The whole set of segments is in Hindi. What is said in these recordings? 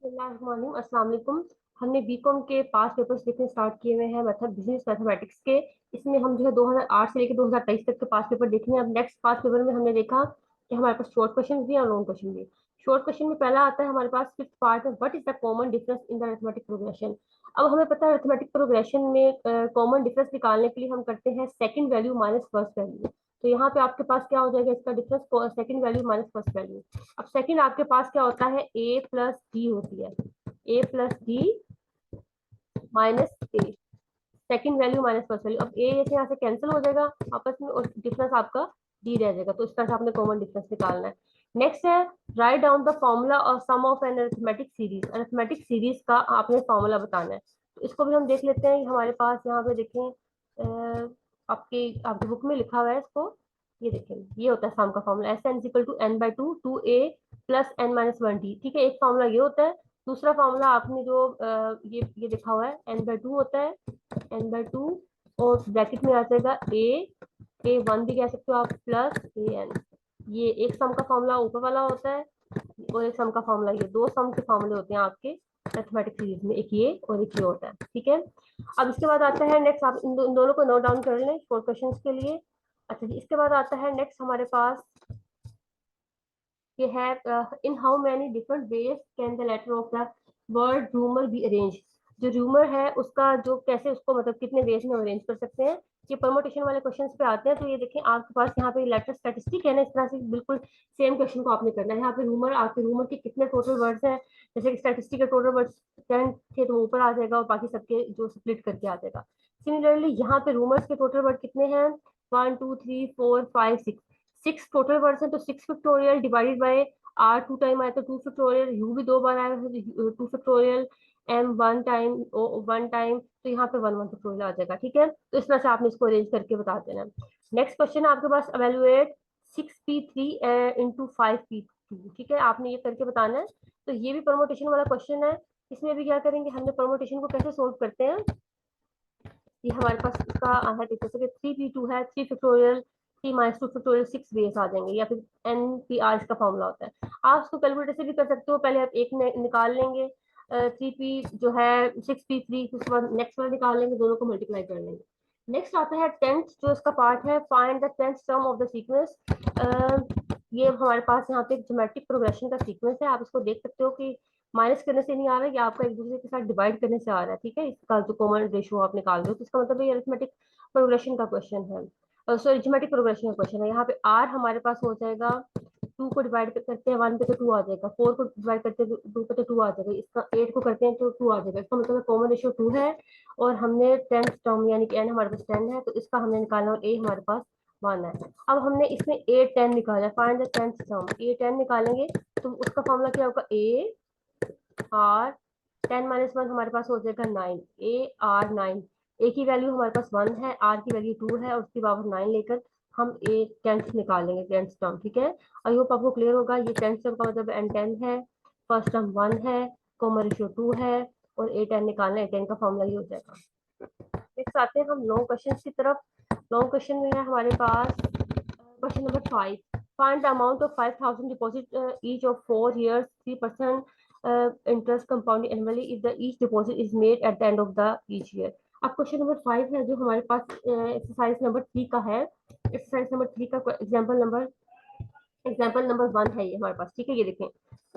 अस्सलाम वालेकुम। हमने बीकॉम के पास पेपर्स लिखने स्टार्ट किए हुए हैं मेथड बिजनेस मैथमेटिक्स के। इसमें हम जो है 2008 से लेकर 2023 तक के पास पेपर देखेंगे। अब नेक्स्ट पास पेपर में हमने देखा कि हमारे पास शॉर्ट क्वेश्चन भी और लॉन्ग क्वेश्चन भी। शॉर्ट क्वेश्चन में पहला आता है हमारे पास फिफ्थ पार्ट में, what is the common difference in the arithmetic progression. अब हमें पता है अरिथमेटिक प्रोग्रेशन में कॉमन डिफरेंस निकालने के लिए हम करते हैं second value minus first value. तो यहाँ पे आपके पास क्या हो जाएगा, इसका difference second value minus first value. अब सेकंड आपके पास क्या होता है, ए प्लस डी होती है, A plus D minus A, second value minus first value. अब ए यहाँ से कैंसिल हो जाएगा आपस में और डिफरेंस आपका डी रह जाएगा। तो इस तरह से आपने कॉमन डिफरेंस निकालना है। नेक्स्ट है राइट डाउन द फॉर्मूला और sum of an arithmetic series. Arithmetic series का आपने फॉर्मूला बताना है। तो इसको भी हम देख लेते हैं। हमारे पास यहाँ पे देखें, आपकी बुक में लिखा हुआ है इसको। ये देखें, ये होता है सम का formula, S N equal to N by two two A plus N minus one D. ठीक है, एक फॉर्मूला ये होता है। दूसरा फॉर्मूला आपने जो ये लिखा हुआ है एन बाई टू होता है, एन बाई टू और ब्रैकेट में आ जाएगा ए वन भी कह सकते हो आप, प्लस ए एन। ये एक सम का फॉर्मूला ऊपर वाला होता है और एक सम का फॉर्मूला, ये दो सम के फॉर्मूले होते हैं आपके मैथमेटिक्स सीरीज में, एक ये और एक ये होता है। ठीक है, अब इसके बाद आता है नेक्स्ट, आप इन दोनों को नोट डाउन कर लें फोर क्वेश्चंस के लिए। अच्छा जी, इसके बाद आता है नेक्स्ट हमारे पास ये है, in how many different ways can the letter of the word rumour be arrange. जो रूमर है उसका जो कैसे उसको मतलब कितने वेज में अरेंज कर सकते हैं। ये परमोटेशन वाले क्वेश्चन पे आते हैं। तो ये देखें आपके पास यहाँ पे लेटर स्टैटिस्टिक है ना, इस तरह से बिल्कुल सेम क्वेश्चन को आपने करना है। यहाँ पे रूमर, आपके रूमर के कितने टोटल वर्ड्स हैं, जैसे कि स्टैटिस्टिक के टोटल वर्ड्स 10 थे तो ऊपर आ जाएगा और बाकी सबके जो स्प्लिट करके आ जाएगा। सिमिलरली यहाँ पे रूमर्स के टोटल वर्ड कितने हैं, 1 2 3 4 5 6, सिक्स टोटल वर्ड्स हैं। तो six factorial divided by R two time आया तो टू फैक्टोरियल, यू भी दो बार आया तो two factorial, M one time तो यहाँ पे वन वन फैक्टोरियल आ जाएगा। ठीक है, तो इस तरह से आपने इसको अरेंज करके बता देना। नेक्स्ट क्वेश्चन है आपके पास, एवेलुएट 6p3 इंटू 5p2। ठीक है, आपने ये करके बताना है। तो ये भी परमोटेशन वाला क्वेश्चन है। इसमें भी क्या करेंगे, हमने परमोटेशन को कैसे सोल्व करते हैं। ये हमारे पास इसका है, जैसे कि 3p2 है, 3 फैक्टोरियल 3 - 2 फैक्टोरियल 6 बेस आ जाएंगे, या फिर एन पी आर इसका फॉर्मूला होता है। आप इसको कैलकुलेटर से भी कर सकते हो। पहले आप एक निकाल लेंगे, 3p जो है 6p3, उसके बाद नेक्स्ट वाला निकाल लेंगे, दोनों को मल्टीप्लाई कर लेंगे। नेक्स्ट आता है टेंथ, जो इसका पार्ट है, find the tenth sum of the sequence. ये हमारे पास यहाँ पे ज्योमेट्रिक प्रोग्रेशन का सीक्वेंस है। आप इसको देख सकते हो कि माइनस करने से नहीं आ रहा है, या आपका एक दूसरे के साथ डिवाइड करने से आ रहा है। ठीक है, इसका जो कॉमन रेशियो आप निकाल रहे हो, तो इसका मतलब ये अरिथमेटिक प्रोग्रेशन का क्वेश्चन है, सॉरी ज्योमेट्रिक प्रोग्रेशन का क्वेश्चन है। यहाँ पे आर हमारे पास हो जाएगा, टू को डिवाइड करते हैं वन पे तो टू आ जाएगा, फोर को डिवाइड करते हैं टू पे तो टू आ जाएगा, इसका एट को करते हैं तो टू आ जाएगा। इसका मतलब कॉमन रेशियो टू है। और हमने टेंथ टर्म यानी कि एन हमारे पास 10 है, तो इसका हमने निकालना और ए हमारे पास 1 है। अब हमने इसमें ए 10 निकाला, फाइंड द टेंथ सम, ए 10 निकालेंगे तो उसका फॉर्मूला क्या होगा, ए आर 10 - 1 हमारे पास हो जाएगा 9, ए आर 9। ए की वैल्यू हमारे पास 1 है, आर की वैल्यू 2 है, और उसकी पावर 9 लेकर हम ए टेंथ निकालेंगे, टेंथ टर्म। ठीक है, आई होप आपको क्लियर होगा। ये टेंथ टर्म का मतलब एन 10 है, फर्स्ट टर्म 1 है, कॉमन रेशियो 2 है, और ए 10 निकालना है, 10 का फॉर्मूला ये हो जाएगा। नेक्स्ट आते हैं हम लॉन्ग क्वेश्चन की तरफ। लॉन्ग क्वेश्चन में है हमारे पास question number 5, find the amount of 5,000 deposit each of 4 years 3% interest compounding annually if the each deposit is made at the end of the each year। अब क्वेश्चन नंबर 5 है जो हमारे पास एक्सरसाइज नंबर 3 का है। एक्सरसाइज नंबर 3 का एग्जाम्पल नंबर 1 है ये हमारे पास। ठीक है, ये देखें,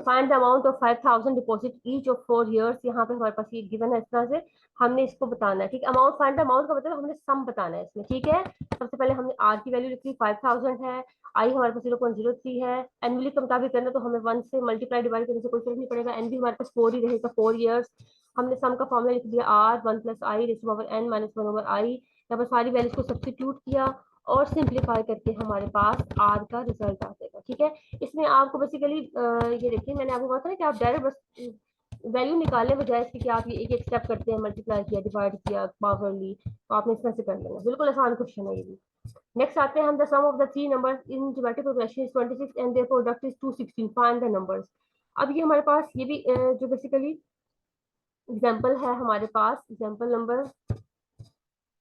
find the amount of 5,000 deposit each of 4 years. यहाँ पे हमारे पास ये गिवन है, इस तरह से हमने इसको बताना है। ठीक है, अमाउंट, फाइंड द अमाउंट का मतलब हमने सम बताना है इसमें। ठीक है, सबसे पहले हमने आर की वैल्यू लिख ली 5,000 है, आई हमारे पास 0.03 है, एनुअली के मुताबिक करना तो हमें 1 से मल्टीप्लाई डिवाइड करने से कोई फर्क नहीं पड़ेगा, एन भी हमारे पास 4 ही रहेगा, 4 इयर्स। हमने सम का फॉर्मूला लिख दिया, R 1 + I raise to power n - 1 over I. यहाँ पर सारी वैल्यूज को सब्स्टिट्यूट किया और सिंप्लीफाई करके हमारे पास आर का रिजल्ट आ जाएगा। ठीक है, इसमें आपको बेसिकली ये देखिए, मैंने आपको बताया कि आप डायरेक्ट बस वैल्यू निकालने बजाय इसके कि आप ये एक एक स्टेप करते हैं, मल्टीप्लाई किया, डिवाइड किया, पावर ली, तो आपने इस तरह से कर लेना। बिल्कुल आसान क्वेश्चन है ये भी। नेक्स्ट आते हैं हम, the sum of the three numbers in geometric progression is 26 and their product is 216, find the numbers. अब ये हमारे पास ये भी जो बेसिकली एग्जाम्पल है हमारे पास, एग्जाम्पल नंबर,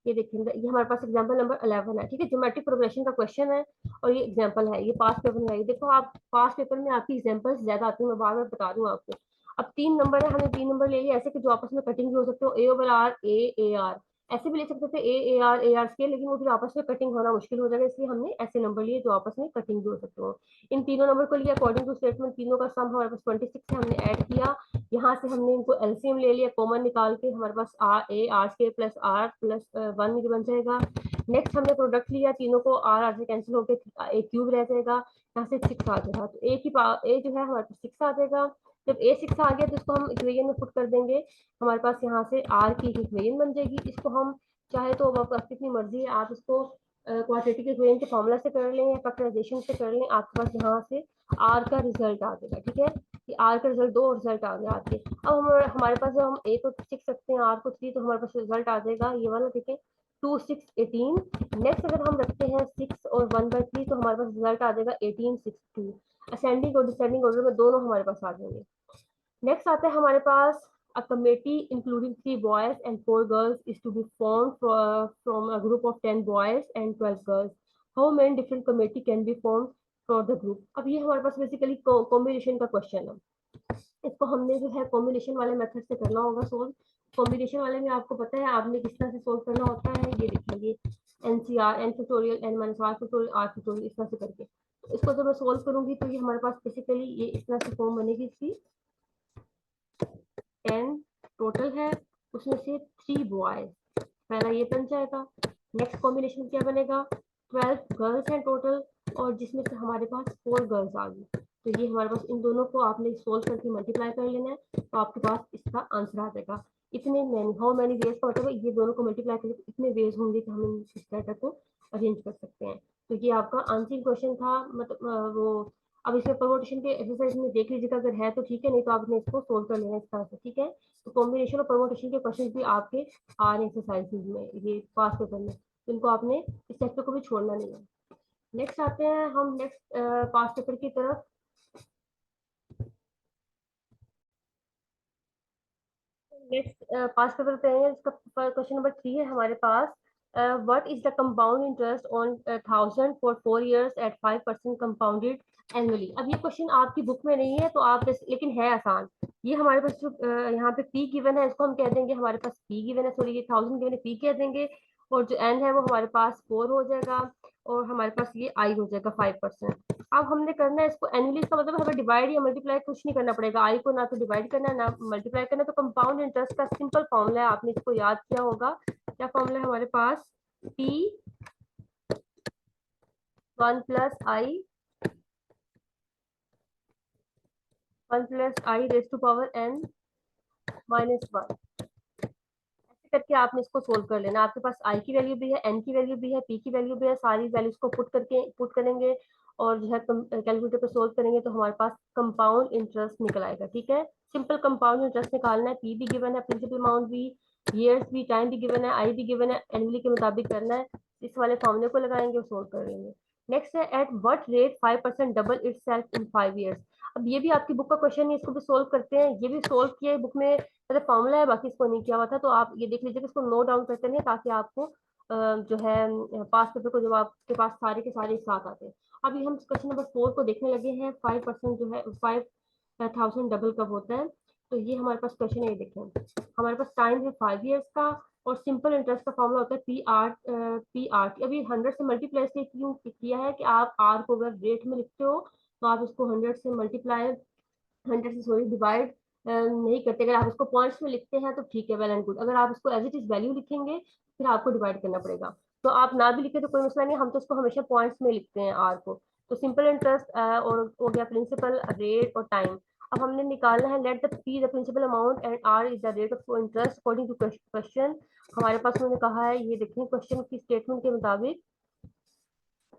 ये देखेंगे, ये हमारे पास एग्जांपल नंबर 11 है। ठीक है, ज्योमेट्रिक प्रोग्रेशन का क्वेश्चन है और ये एग्जांपल है, ये पास पेपर में है। देखो आप पास पेपर में आपकी एग्जांपल्स ज्यादा आती है, मैं बार बार बता दूं आपको। अब 3 नंबर है, हमने 3 नंबर ले लिया ऐसे कि जो आपस में कटिंग भी हो सकते हो, ए ओवर आर, ए आर, ऐसे भी ले सकते थे, ए आर स्केल, लेकिन वो फिर आपस में कटिंग होना मुश्किल हो जाएगा, इसलिए हमने ऐसे नंबर लिए जो आपस में कटिंग भी हो सकते हो। इन तीनों नंबर को लिया अकॉर्डिंग टू स्टेटमेंट, तीनों का सम हमारे पास 26 है, हमने ऐड किया, यहाँ से हमने इनको एलसीएम ले लिया, कॉमन निकाल के हमारे पास R scale plus R plus 1 बन जाएगा। नेक्स्ट हमने प्रोडक्ट लिया, तीनों को आर से कैंसिल होकर ए क्यूब रह जाएगा, यहाँ से 6 आ जाएगा, तो ए जो है हमारे पास 6 आ जाएगा। जब ए 6 आ गया तो इसको हम इक्वेशन में पुट कर देंगे, हमारे पास यहाँ से आर की इक्वेशन बन जाएगी। इसको हम चाहे तो अब आपकी अपनी मर्जी है, आप इसको क्वाड्रेटिक इक्वेशन के फॉर्मूला से कर लें या फैक्टराइजेशन से कर लें, आपके पास यहाँ से आर का रिजल्ट आ जाएगा। ठीक है, कि आर का रिजल्ट 2 रिजल्ट आ गया आपके। अब हमारे पास जब हम ए को 6 सकते हैं, आर को 3, तो हमारे पास रिजल्ट आ जाएगा ये वाला, देखें 2 6 18। नेक्स्ट अगर हम रखते हैं 6 और 1/3, तो हमारे पास रिजल्ट आ जाएगा 18 6 2। असेंडिंग और डिसेंडिंग ऑर्डर में दोनों हमारे पास आ जाएंगे। नेक्स्ट आता है हमारे पास, a committee including 3 boys and 4 girls is to be formed from a group of 10 boys and 12 girls. How many different committee can be formed for the group? अब ये हमारे पास बेसिकली कॉम्बिनेशन का क्वेश्चन है, इसको हमने जो है कॉम्बिनेशन वाले मेथड से करना होगा सोल्व। कॉम्बिनेशन वाले में आपको पता है आपने किस तरह से सोल्व करना होता है, ये देखिए NCR, N factorial, N minus R factorial, R factorial, इस तरह से करके। तो इसको जब मैं सोल्व करूंगी तो ये हमारे पास बेसिकली ये इस तरह से फॉर्म बनेगी इसकी, 10 टोटल है, उसमें से 3 बॉयज, पहला ये बन जाएगा। नेक्स्ट कॉम्बिनेशन क्या बनेगा, 12 गर्ल्स हैं टोटल, और जिसमें से हमारे पास 4 गर्ल्स आ गई। तो ये हमारे पास इन दोनों को आपने सोल्व करके मल्टीप्लाई कर लेना है, तो आपके पास इसका आंसर आ जाएगा। इतने मैनी, हाउ मैनी वेज का मतलब ये दोनों को मल्टीप्लाई करके इतने वेज होंगे कि हम इस डाटा को अरेंज कर सकते हैं। तो ये आपका आंसरिंग क्वेश्चन था, मतलब वो। अब इसमें परमोटेशन के एक्सरसाइज में देख लीजिएगा, अगर है तो ठीक है, नहीं तो आपने इसको सोल्व कर लेना इस तरह से। ठीक है, तो कॉम्बिनेशन और परमोटेशन के क्वेश्चन भी आपके आ रहे एक्सरसाइज में, ये पास पेपर में, तो इनको आपने इस चैप्टर को भी छोड़ना नहीं है। नेक्स्ट आते हैं हम नेक्स्ट पास पेपर की तरफ। नेक्स्ट पास पेपर पे है, इसका क्वेश्चन नंबर 3 है हमारे पास। What is the compound interest on 1000 for 4 years at 5% compounded annually. अब ये क्वेश्चन आपकी बुक में नहीं है तो आप लेकिन है आसान। ये हमारे पास जो यहाँ पे पी गिवन है, इसको हम कह देंगे, हमारे पास पी गिवन है, सॉरी ये 1000 गिवन है, पी कह देंगे, और जो एन है वो हमारे पास 4 हो जाएगा, और हमारे पास ये आई हो जाएगा 5%। अब हमने करना है इसको एनुअली, इसका मतलब हमें डिवाइड या मल्टीप्लाई कुछ नहीं करना पड़ेगा, आई को ना तो डिवाइड करना है ना मल्टीप्लाई करना है। तो कंपाउंड इंटरेस्ट का सिंपल फॉर्मूला है, आपने इसको याद किया होगा, क्या फॉर्मूला है हमारे पास, P 1 plus I, 1 plus I raise to power N minus 1। ऐसे करके आपने इसको सोल्व कर लेना, आपके पास आई की वैल्यू भी है, एन की वैल्यू भी है, पी की वैल्यू भी है, सारी वैल्यूज को पुट करेंगे, और जो है कैलकुलेटर पे सोल्व करेंगे तो हमारे पास कंपाउंड इंटरेस्ट निकल आएगा। ठीक है, सिंपल कंपाउंड इंटरेस्ट निकालना है, पी भी गिवन है, प्रिंसिपल अमाउंट भी, ईयर्स भी, टाइम भी गिवन है, आई भी गिवन है, एनुअली के मुताबिक करना है। इस वाले फॉर्मूले को लगाएंगे और सोल्व कर लेंगे। नेक्स्ट है at what rate 5% double it self in 5 years। अब ये भी आपकी बुक का क्वेश्चन है, इसको भी सोल्व करते हैं, ये भी सोल्व किया है बुक में, मतलब फॉर्मूला है, बाकी इसको नहीं किया हुआ था, तो आप ये देख लीजिए, इसको नोट डाउन करते हैं ताकि आपको जो है पास पेपर को जब आपके पास सारे के सारे एक साथ आते हैं। अभी हम क्वेश्चन नंबर 4 को देखने लगे हैं, 5% जो है 5,000 डबल कब होता है। तो ये हमारे पास क्वेश्चन है, ये देखें हमारे पास टाइम है 5 years का, और सिंपल इंटरेस्ट का फॉर्मूला होता है पी आर। अभी 100 से मल्टीप्लाई इसलिए क्यों किया है कि आप आर को अगर रेट में लिखते हो तो आप इसको 100 से मल्टीप्लाई, 100 से सॉरी डिवाइड नहीं करते। अगर आप इसको पॉइंट्स में लिखते हैं तो ठीक है, वेल एंड गुड। अगर आप इसको एज इट इज वैल्यू लिखेंगे फिर आपको डिवाइड करना पड़ेगा, तो आप ना भी लिखे तो कोई मसला नहीं, हम तो इसको हमेशा पॉइंट्स में लिखते हैं आर को। तो सिंपल इंटरेस्ट और हो गया प्रिंसिपल, रेट और टाइम। अब हमने निकालना है let the P the principal amount and R is the rate of interest according to question. हमारे पास उन्होंने कहा है, ये देखें क्वेश्चन की स्टेटमेंट के मुताबिक,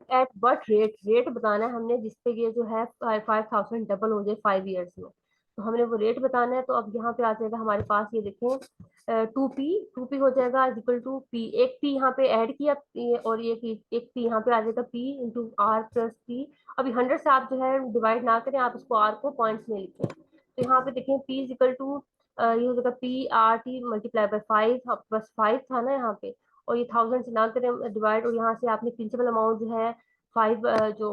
एट वट रेट, रेट बताना है हमने जिसपे ये जो है 5,000 डबल हो जाए 5 years में, तो हमने वो रेट बताना है। तो अब यहाँ पे आ जाएगा हमारे पास, ये देखें 2p हो जाएगा इक्वल टू पी, एक पी यहाँ पे ऐड किया, और ये एक पी यहाँ पे आ जाएगा P into R plus P. अभी 100 से आप जो है डिवाइड ना करें, आप इसको आर को पॉइंट्स में लिखें, तो यहाँ पे देखें पी इक्वल टू ये हो जाएगा P R T multiply by 5, बस 5 था ना यहाँ पे, और ये 1000 से ना करें डिवाइड, और यहाँ से आपने प्रिंसिपल अमाउंट जो है 5 जो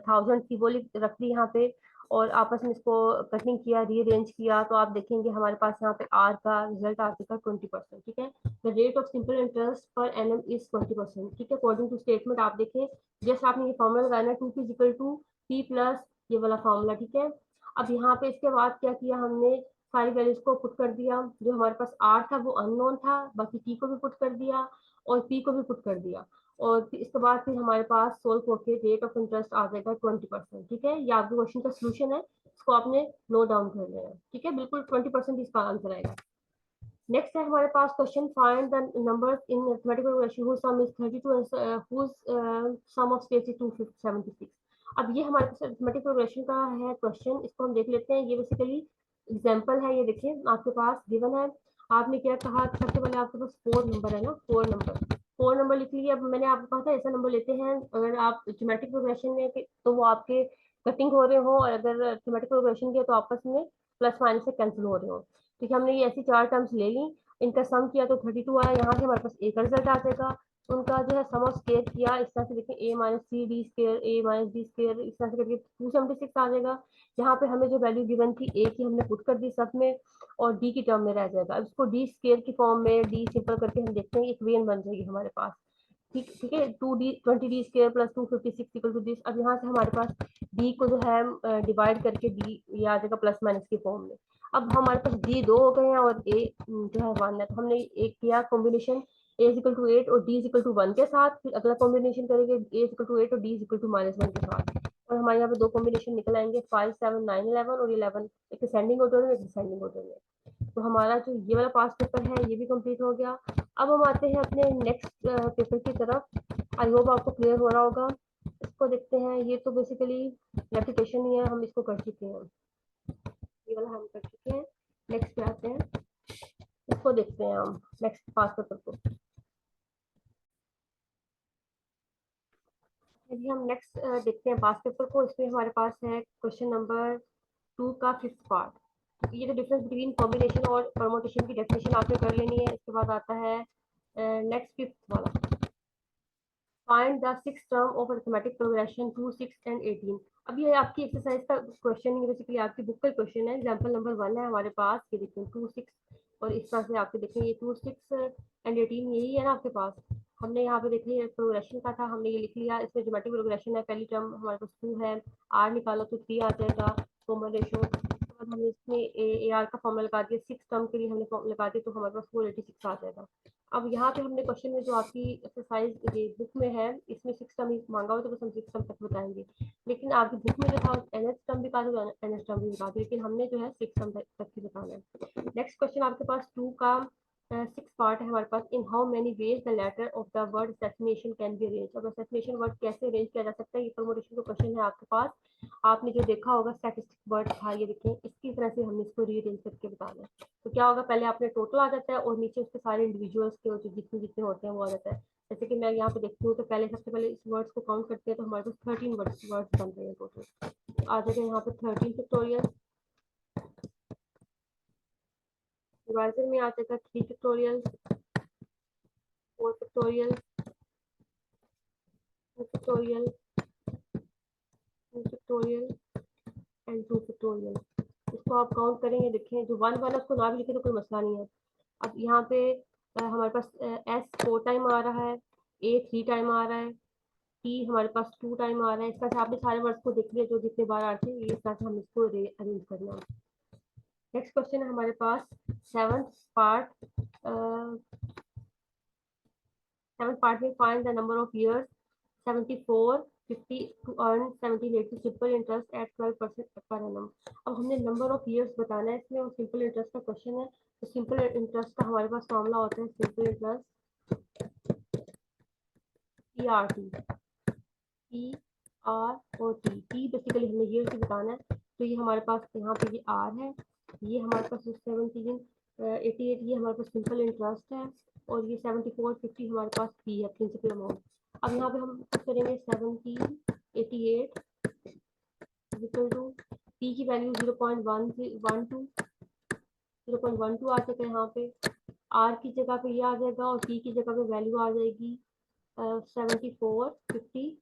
1000 थी वो रख दी यहाँ पे, और आपस में इसको कटिंग किया, रीअरेंज किया, तो आप देखेंगे हमारे पास यहाँ पे आर का रिजल्ट आ चुका 20%। ठीक है, the rate of simple interest per annum is 20%। ठीक है, अकॉर्डिंग टू स्टेटमेंट आप देखें, जैसे आपने ये फॉर्मूला लगाना है 2p equal to p plus ये वाला फॉर्मूला। ठीक है, अब यहाँ पे इसके बाद क्या किया हमने, सारी वैल्यूज को पुट कर दिया, जो हमारे पास आर था वो अननोन था, बाकी टी को भी पुट कर दिया और पी को भी पुट कर दिया, और फिर इसके बाद फिर हमारे पास सोल्व होके रेट ऑफ इंटरेस्ट आ जाएगा 20%। ठीक है, ये आपके क्वेश्चन का सोल्यूशन है, इसको आपने नोट डाउन कर लेना है। ठीक है, बिल्कुल 20% इसका आंसर आएगा। नेक्स्ट है हमारे पास question, find the numbers in mathematical progression whose sum is 32 and whose sum of space is 276। अब ये हमारे पास मैथमेटिकल प्रोग्रेशन का है क्वेश्चन, इसको हम देख लेते हैं। ये बेसिकली एग्जांपल है, ये देखिए आपके पास गिवन है। आपने क्या कहा, सबसे पहले आपके पास 4 नंबर है ना, 4 नंबर लिख लिए। अब मैंने आपको कहा था ऐसा नंबर लेते हैं अगर आप ज्योमेट्रिक प्रोग्रेशन में तो वो आपके कटिंग हो रहे हो, और अगर थ्योरेटिकल प्रोग्रेशन के तो आपस में प्लस माइनस से कैंसिल हो रहे हो। ठीक है, हमने ये ऐसी 4 टर्म्स ले ली, इनका सम किया तो 32 आया, यहाँ से हमारे पास एक रिजल्ट आ जाएगा। उनका जो है सम ऑफ स्केयर किया, इस तरह से देखिए a minus C D square, a minus D square, इस तरह से करके 276 आ जाएगा। यहाँ पे हमें जो वैल्यू गिवन थी a की हमने पुट कर दी सब में, और d की टर्म में रह जाएगा। अब इसको d स्केयर की फॉर्म में d सिंपल करके हम देखते हैं, इक्वेशन बन जाएगी हमारे पास। ठीक ठीक है, 2d plus 256 equal to this. अब यहाँ से हमारे पास d को जो है डिवाइड करके d ये आ जाएगा प्लस माइनस की फॉर्म में। अब हमारे पास d 2 हो गए हैं और a जो है 1 है, तो हमने एक किया कॉम्बिनेशन a इक्वल टू 8 और d इक्वल टू 1 के साथ। फिर अगला कॉम्बिनेशन करेंगे a इक्वल टू 8 और d इक्वल टू -1 के साथ, और हमारे यहाँ पे दो कॉम्बिनेशन निकल आएंगे 5 7 9 11 और 11, एक असेंडिंग ऑर्डर में एक डिसेंडिंग ऑर्डर में। तो हमारा जो ये वाला पास पेपर है ये भी कंप्लीट हो गया। अब हम आते हैं अपने नेक्स्ट पेपर की तरफ। आई होप आपको क्लियर हो रहा होगा। इसको देखते हैं, ये तो बेसिकली रेप्लिकेशन ही है, हम इसको कर चुके हैं, ये वाला हम कर चुके हैं। नेक्स्ट पे आते हैं, इसको देखते हैं हम नेक्स्ट पास पेपर को। यदि हम नेक्स्ट देखते हैं पास पेपर को, इसमें हमारे पास है क्वेश्चन नंबर 2 का 5th पार्ट। ये जो डिफरेंस बिटवीन कॉम्बिनेशन और परमुटेशन की डेफिनेशन आपने कर लेनी है। इसके बाद आता है नेक्स्ट 5th वाला, find the 6th term of arithmetic progression 2 6 and 18। अब ये आपकी एक्सरसाइज का क्वेश्चन है, बेसिकली आपकी बुक का क्वेश्चन है। एग्जांपल नंबर 1 है हमारे पास, ये देखिए 2 6, और इस तरह से आपके देखें ये 2 6 एंड 18 यही है ना आपके पास। हमने यहाँ पे देखिए प्रोग्रेशन का था, हमने ये लिख लिया। इसमें ज्योमेट्रिक प्रोग्रेशन है, पहली टर्म हमारे पास 2 है, आर निकालो तो 3 आ जाएगा कॉमन रेशो। उसके बाद हमने इसमें ए आर का फॉर्मूला लगा दिया, 6 टर्म के लिए हमने फॉर्मूला लगा दिया, तो हमारे पास 486 आ जाएगा। अब यहाँ पे हमने क्वेश्चन में जो आपकी एक्सरसाइज ये बुक में है, इसमें 6 टर्म मांगा हुआ, तो बस हम 6 टर्म तक बताएंगे। लेकिन आपकी बुक में जो था एनएच टर्म भी कहा था, एनएच टर्म भी बता दी, लेकिन हमने जो है 6 टर्म तक ही बताना है। नेक्स्ट क्वेश्चन आपके पास 2 का 6 पार्ट है हमारे पास, in how many ways the letter of the word assassination can be arrange. अब असेसिनेशन वर्ड कैसे अरेंज किया जा सकता है, ये परमुटेशन का क्वेश्चन है आपके पास। आपने जो देखा होगा स्टैटिस्टिक वर्ड था, ये देखें इसी तरह से हमने इसको रीअरेंज करके बताना है। तो क्या होगा, पहले आपने टोटल आ जाता है और नीचे उसके सारे इंडिविजुअल्स के जो जितने जितने होते हैं वो आ जाता है। जैसे कि मैं यहाँ पे देखती हूँ, तो पहले सबसे पहले इस वर्ड्स को काउंट करते हैं, तो हमारे पास 13 वर्ड्स बन रहे हैं टोटल। आ जाएगा यहाँ पे 13 फैक्टोरियल, डिवाइजर में आ जाएगा 3 factorial, 4 factorial, 2 factorial, 2 factorial and 2 factorial. इसको आप काउंट करेंगे, देखें जो 1 1 है उसको ना भी लिखे तो कोई मसला नहीं है। अब यहाँ पे हमारे पास एस 4 टाइम आ रहा है, ए 3 टाइम आ रहा है, टी हमारे पास 2 टाइम आ रहा है। इस तरह से आपने सारे वर्ड्स को देख लिया जो जितने बार आते हैं, इस तरह से हम इसको अरेंज करना है। नेक्स्ट क्वेश्चन है हमारे पास 7th पार्ट। 7th पार्ट में find the number of years 74 50 to earn 1780 simple interest at 12% per annum. अब हमने नंबर ऑफ इयर्स बताना है इसमें, और सिंपल इंटरेस्ट का क्वेश्चन है। तो सिंपल इंटरेस्ट का हमारे पास फॉर्मूला होता है simple interest P R T, P R और टी। टी बेसिकली हमने ईयर से बताना है, तो ये हमारे पास यहाँ पे ये आर है, ये हमारे पास 1788 ये हमारे पास सिंपल इंटरेस्ट है, और ये 7450 हमारे पास पी है प्रिंसिपल अमाउंट। अब यहाँ पे हम करेंगे 1788 इक्वल टू पी की वैल्यू 0.12 आ जाएगा यहाँ पे, आर की जगह पे ये आ जाएगा, और पी की जगह पे वैल्यू आ जाएगी 7450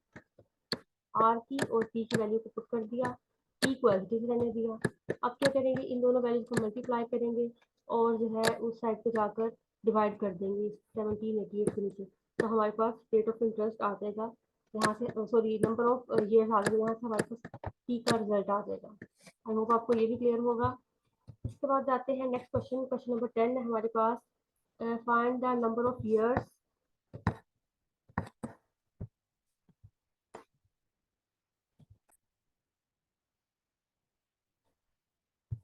आर की, और पी की वैल्यू को पुट कर दिया। इक्वल ठीक रहने दिया। अब क्या करेंगे, इन दोनों वैल्यूज को मल्टीप्लाई करेंगे और जो है उस साइड पे जाकर डिवाइड कर देंगे 1788 के नीचे, तो हमारे पास रेट ऑफ इंटरेस्ट आ जाएगा यहाँ से, सॉरी नंबर ऑफ ईयर्स आ जाएगा, यहाँ से हमारे पास टी का रिजल्ट आ जाएगा। आई होप आपको ये भी क्लियर होगा। इसके बाद जाते हैं नेक्स्ट क्वेश्चन, क्वेश्चन नंबर 10 है हमारे पास, find the number of years.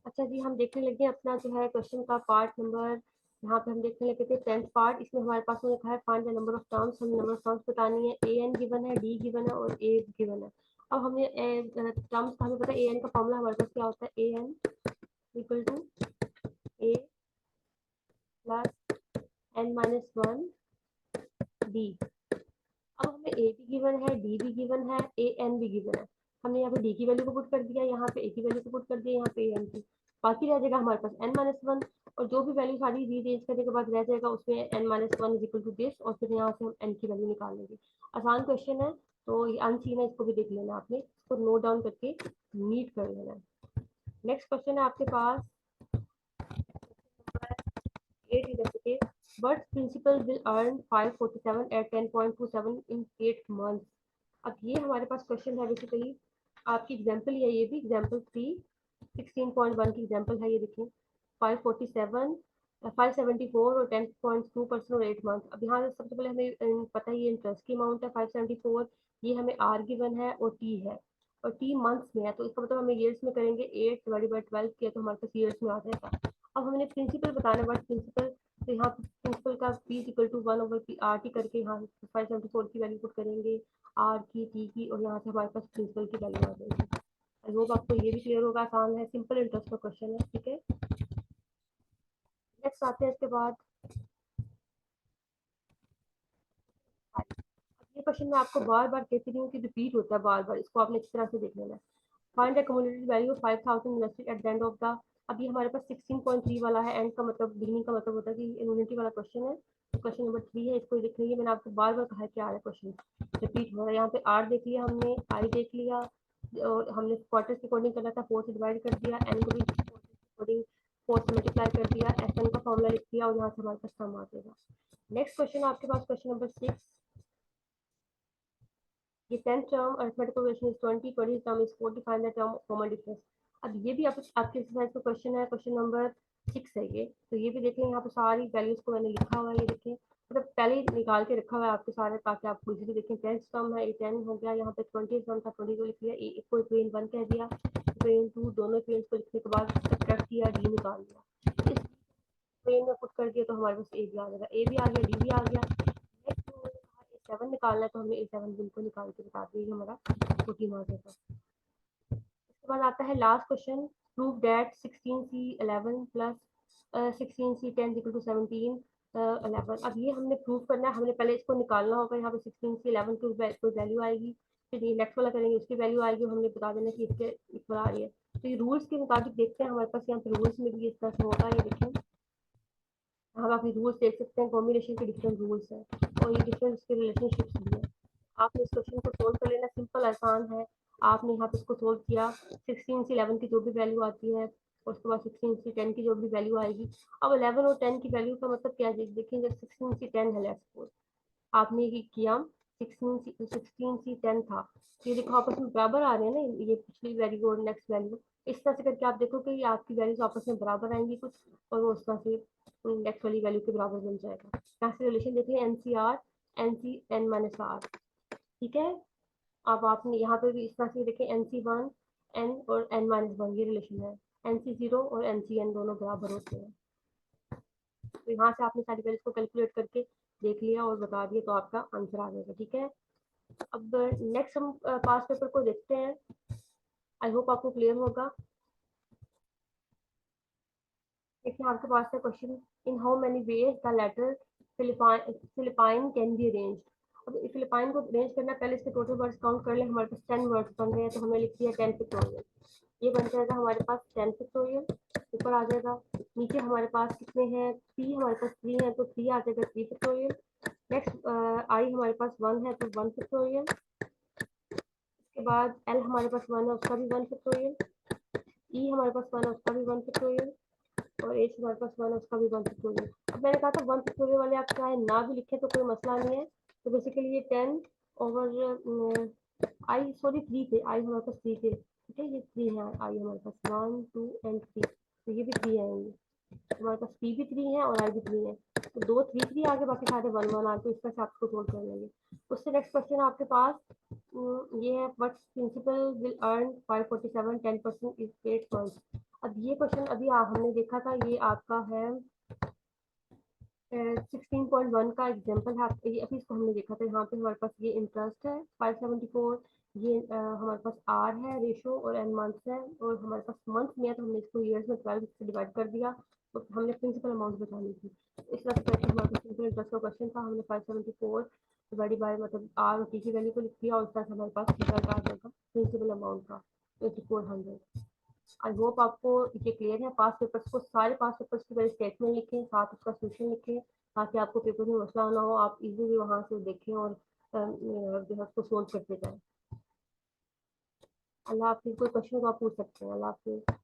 अच्छा जी, हम देखने लगे अपना जो है क्वेश्चन का पार्ट नंबर, यहाँ पे हम देखने लगे थे 10th पार्ट। इसमें हमारे पास में लिखा है find the number of terms, हमें नंबर ऑफ टर्म्स बतानी है। ए एन गिवन है, डी गिवन है और ए गिवन है। अब हमने टर्म्स का हमें पता है, ए एन का फॉर्मूला हमारे पास क्या होता है, A N equal to A plus N minus one D. अब हमें ए भी गिवन है, डी भी गिवन है, ए एन भी गिवन है। हमने यहाँ पे डी की वैल्यू को पुट कर दिया, यहाँ पे ए की वैल्यू को पुट कर दिया, यहाँ पे ए एन की। बाकी रह जाएगा हमारे पास एन माइनस वन, और जो भी वैल्यू सारी रीअरेंज करने के बाद रह जाएगा उसमें N minus one is equal to this, और फिर यहाँ से हम एन की वैल्यू निकाल लेंगे। आसान क्वेश्चन है, तो ये अनसीन है, इसको भी देख लेना आपने, इसको नोट डाउन करके नीट कर लेना। नेक्स्ट क्वेश्चन है आपके पास 8 investigate Birds principal will earn 547 at 10.27 in 8 months। अब ये हमारे पास क्वेश्चन है बेसिकली, आपकी एग्जांपल है, ये भी एग्जांपल 3 16.1 की एग्जांपल है। ये देखिए 547 574 और 10.2% और 8 मंथ। अब यहाँ से सबसे पहले हमें पता है ये इंटरेस्ट की अमाउंट है 574, ये हमें आर गिवन है और टी है, और टी मंथ्स में है, तो इसका मतलब हमें ईयर्स में करेंगे, 8 डिवाइडेड बाई 12 किया तो हमारे पास ईयर्स में आ जाएगा। अब हमने प्रिंसिपल बताना है, बट प्रिंसिपल, तो यहाँ प्रिंसिपल का P equal to 1/p R T करके यहाँ 574 की वैल्यू पुट करेंगे, आर की टी की, और यहाँ से हमारे पास प्रिंसिपल की वैल्यू आ जाएगी। आई होप आपको ये भी क्लियर होगा, आसान है, सिंपल इंटरेस्ट का क्वेश्चन है, ठीक है। नेक्स्ट आते हैं इसके बाद, ये क्वेश्चन मैं आपको बार बार कहती रही हूँ कि रिपीट होता है बार बार, इसको आपने इस तरह से देख लेना है। Find the cumulative value of 5000 invested at the end of the. अब ये हमारे पास 16.3 वाला है, एंड का मतलब बिगनिंग का मतलब होता है कि इम्यूनिटी वाला क्वेश्चन है, तो क्वेश्चन नंबर 3 है, इसको लिख लीजिए। मैंने आपको बार बार कहा कि आ रहा है क्वेश्चन रिपीट हो रहा है। यहाँ पे आर देख लिया हमने, आई देख लिया, और हमने क्वार्टर के अकॉर्डिंग करना था, 4 से डिवाइड कर दिया, एन को भी 4 के अकॉर्डिंग 4 से मल्टीप्लाई कर दिया, एस एन का फॉर्मूला लिख दिया, और यहाँ से हमारे पास सम आ जाएगा। नेक्स्ट क्वेश्चन आपके पास क्वेश्चन नंबर 6, ये 10th term arithmetic progression is 20, 20 term is 40, find the term common difference. अब ये भी आपके एक्सरसाइज का क्वेश्चन है, क्वेश्चन नंबर 6 है ये, तो ये भी देखें, यहाँ पे सारी वैल्यूज को मैंने लिखा हुआ है, ये देखें, मतलब पहले ही निकाल के रखा हुआ है आपके सारे, ताकि आप इजीली देखें। 10th टर्म है, 10 हो गया, यहाँ पे 20 टर्म था, 20 को लिख लिया, एक को इक्वेशन 1 कह दिया, इक्वेशन 2, दोनों इक्वेशन को लिखने के बाद सब्ट्रैक्ट किया, डी निकाल लिया, इस इक्वेशन में पुट कर दिया तो हमारे पास ए भी आ जाएगा, ए भी आ गया, डी भी आ गया। नेक्स्ट उन्होंने कहा ए सेवन निकालना है, तो हमने ए सेवन बिल्कुल निकाल के बता दिया, हमारा 14 आ जाएगा। उसके बाद आता है last question, prove that 16c11 plus 16c10 equal to 17 11। अब ये हमने प्रूव करना है, हमने पहले इसको निकालना होगा, यहाँ पे 16c11 की कोई वैल्यू आएगी, फिर ये नेक्स्ट वाला करेंगे उसकी वैल्यू आएगी, हमने बता देना कि इसके इक्वल आ रही है। तो ये रूल्स के मुताबिक देखते हैं, हमारे पास यहाँ पे रूल्स में भी इस तरह से होगा, ये देखें, हम अपने रूल्स देख सकते हैं, कॉम्बिनेशन के डिफरेंट रूल्स हैं, और ये डिफरेंट इसके रिलेशनशिप्स भी है। आपने इस क्वेश्चन को सोल्व कर लेना, सिंपल आसान है। आपने यहाँ पे इसको सोल्व किया, 16 से 11 की जो भी वैल्यू आती है, और उसके बाद 16 से 10 की जो भी वैल्यू आएगी। अब 11 और 10 की वैल्यू का मतलब क्या है, देखेंगे 16 से 10 है, लेट्स सपोज आपने ये किया, 16 से 10 था, तो ये देखो आपस में बराबर आ रहे हैं ना, ये पिछली वैल्यू और नेक्स्ट वैल्यू, इस तरह से करके आप देखो कि आपकी वैल्यूज आपस में बराबर आएंगी कुछ, और वो उस तरह से नेक्स्ट वाली वैल्यू के बराबर बन जाएगा। यहाँ से रिलेशन देखिए, N C R N C N minus R, ठीक है। अब आपने यहाँ पे भी इस तरह से देखें, एन सी वन एन और एन माइनस वन, ये रिलेशन है, एन सी जीरो और एन सी एन दोनों बराबर होते हैं। तो यहाँ से आपने सारी वैल्यूज को कैलकुलेट करके देख लिया और बता दिया, तो आपका आंसर आ जाएगा, ठीक है। अब नेक्स्ट हम पास पेपर को देखते हैं, आई होप आपको क्लियर होगा। देखिए आपके पास है question, in how many ways the letter Philippine can be arranged. अब फिलिपाइन को अरेंज करना, पहले इसके टोटल वर्ड्स काउंट कर ले, हमारे पास 10 वर्ड्स बन रहे हैं, तो हमें लिख दिया 10 पिक्टोरियल, ये बन जाएगा हमारे पास 10 पिक्टोरियल, ऊपर आ जाएगा। नीचे हमारे पास कितने हैं, 3, हमारे पास 3 है, तो 3 आ जाएगा 3 पिक्टोरियल। नेक्स्ट आई हमारे पास 1 है, तो 1 पिक्टोरियल। उसके बाद एल हमारे पास 1 है, उसका भी 1 फैक्टोरियल, ई हमारे पास 1 है, उसका भी 1 फैक्टोरियल, और एच हमारे पास 1 है, उसका भी 1 फैक्टोरियल। अब मैंने कहा था 1 फैक्टोरियल वाले आप चाहे ना भी लिखे तो कोई मसला नहीं है। तो बेसिकली ये 10 ओवर आई, सॉरी 3 थे, आई हमारे पास 3 थे, ठीक है, ये 3 है आई हमारे पास, 1 2 एंड 3, तो ये भी 3 आएंगे। हमारे पास पी भी 3 है और आई भी 3 है, तो 2 3 3 आगे, बाकी सारे 1 1 आगे, तो इसका से आपको सोल्व कर लेंगे। उससे नेक्स्ट क्वेश्चन आपके पास ये है, what principal will earn 547 10% is 8 months. अब ये क्वेश्चन अभी हमने देखा था, ये आपका है 16.1 का एग्जाम्पल है, ये अभी इसको हमने देखा था। यहाँ पे हमारे पास ये इंटरेस्ट है 574, ये हमारे पास आर है रेशो, और एन मंथ्स है, और हमारे पास मंथ में है तो हमने इसको ईयर्स में 12 से डिवाइड कर दिया, तो हमने प्रिंसिपल अमाउंट बतानी थी। इस तरह से हमारे पास सिंपल इंटरेस्ट का क्वेश्चन था, हमने 574 डिवाइड बाय मतलब आर और टी की वैल्यू को लिख दिया, और इस तरह से हमारे पास रिजल्ट आ जाएगा प्रिंसिपल अमाउंट का 8400। आई होप आपको ये क्लियर है। पास पेपर्स को, सारे पास पेपर्स की पहले स्टेटमेंट लिखें, साथ उसका सोल्यूशन लिखें, ताकि आपको पेपर में मसला ना हो, आप इजीली वहां से देखें और जो है उसको सोल्व करते जाएं। अल्लाह हाफिज़। कोई क्वेश्चन तो आप पूछ सकते हैं। अल्लाह हाफिज़।